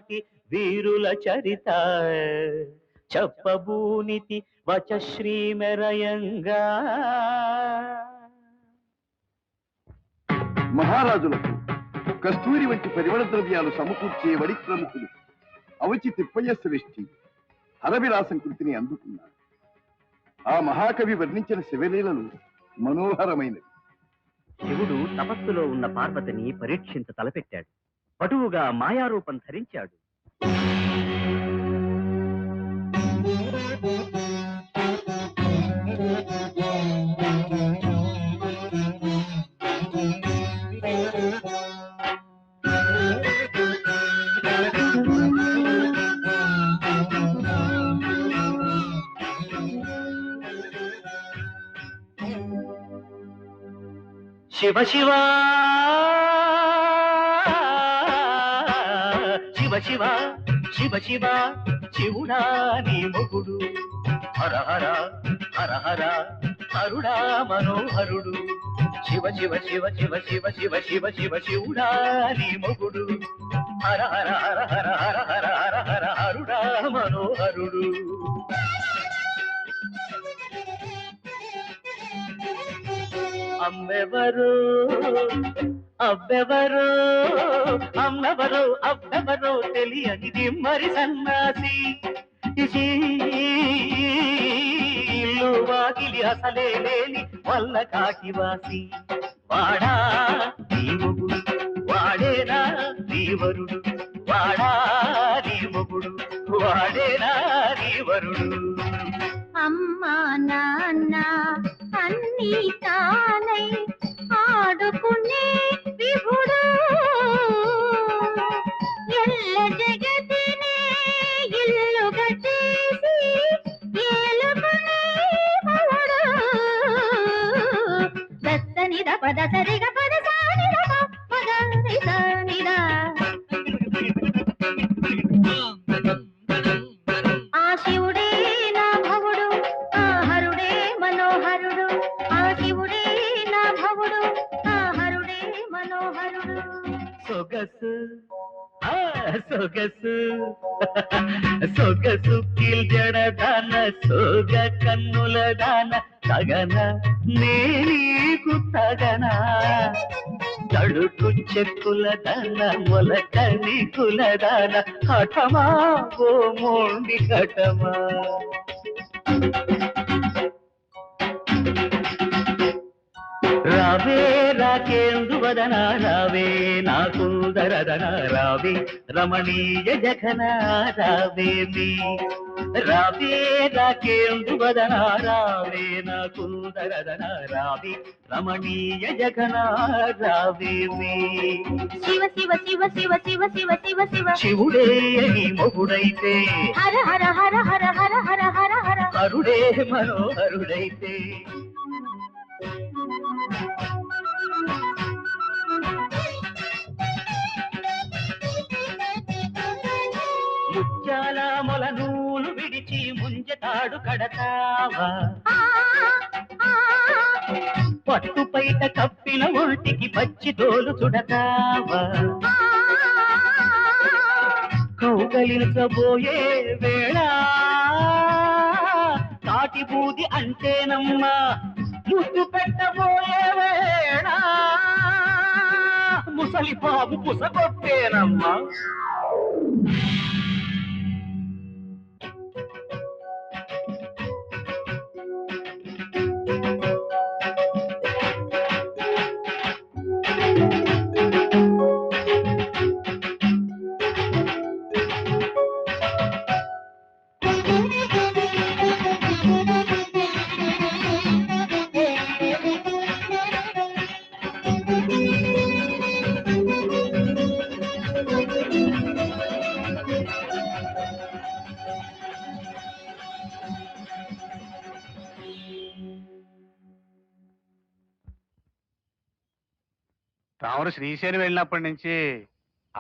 సాటి వీరుల చరిత చెప్పబూనితి వచశ్రీ మెరయంగా. మహారాజులకు కస్తూరి వంటి పరిమళ ద్రవ్యాలు సమకూర్చే వడి ప్రముఖులు అవచి తిప్పయ్య శ్రేష్ఠి హరవిలాసం కృతిని అందుకున్నారు. ఆ మహాకవి వర్ణించిన శివలీలలు మనోహరమైనవి. శివుడు తపస్సులో ఉన్న పార్వతిని పరీక్షించ తలపెట్టాడు. పటువుగా మాయారూపం ధరించాడు. శివ శివ శివ శివ శివ శివ శివుడా నీ మొగుడు హర హర హర హర హరుడా మనోహరుడు. శివ శివ శివ శివ శివ శివ శివ శివ శివుడా నీ మొగుడు హర హర హర హర హర హర హర హర హరుడా మనోహరుడు. అమ్మెవరు అబ్బెవరు అమ్మెవరు అబ్బెవరు తెలియనిది మరి సన్నాసి. ఇల్లు వాకిలి అసలే లేని వల్ల కాకివాసి. వాడా నీ మొగుడు వాడేనా నీ వరుడు. వాడా నీ మొగుడు వాడేనా నీ వరుడు. అమ్మా నాన్న అన్నీ తానై ఆడుకునే విభుడు ఎల్ల జగతినే ఇల్లుగా చేసి ఏలుకునే భవుడు. దత్తనిద పద సరిగ పద సానిద పద నిద. ఆ శివుడే నా భవుడు ఆ హరుడే మనోహరుడు. ఆ శివుడే నా భవుడు ఆ హరుడే మనోహరుడు. సొగసు సొగసు సొగసు కీల్జడ దాన సోగ కన్నుల దాన తగన నేనీకు తగన. తడుకు చెక్కుల దాన మొలకని కుల దాన హఠమా ఓ మోండి కటమా. రావే రాకేందు వదన రావే నా సుందరదన రావే రమణీయ జఘన రావే మీ. రావే రాకేందు వదన రావే నా సుందరదన రావే రమణీయ జఘన రావే మీ. శివ శివ శివ శివ శివ శివ శివ శివ శివుడే నీ మొగుడైతే హర హర హర హర హర హర హర హర హరుడే మనోహరుడైతే. ముత్యాల మొల నూలు విడిచి ముంజతాడు కడతావా. పట్టు పైట కప్పిన ఒంటికి పచ్చి తోలు చుడతావా. కౌగలించబోయే వేళ తాటి బూది అంటేనమ్మా. ముద్దు పెట్టబోయే వేళ ముసలి బాబు పుసగొట్టేనమ్మా. తామరు శ్రీశైలం వెళ్ళినప్పటి నుంచి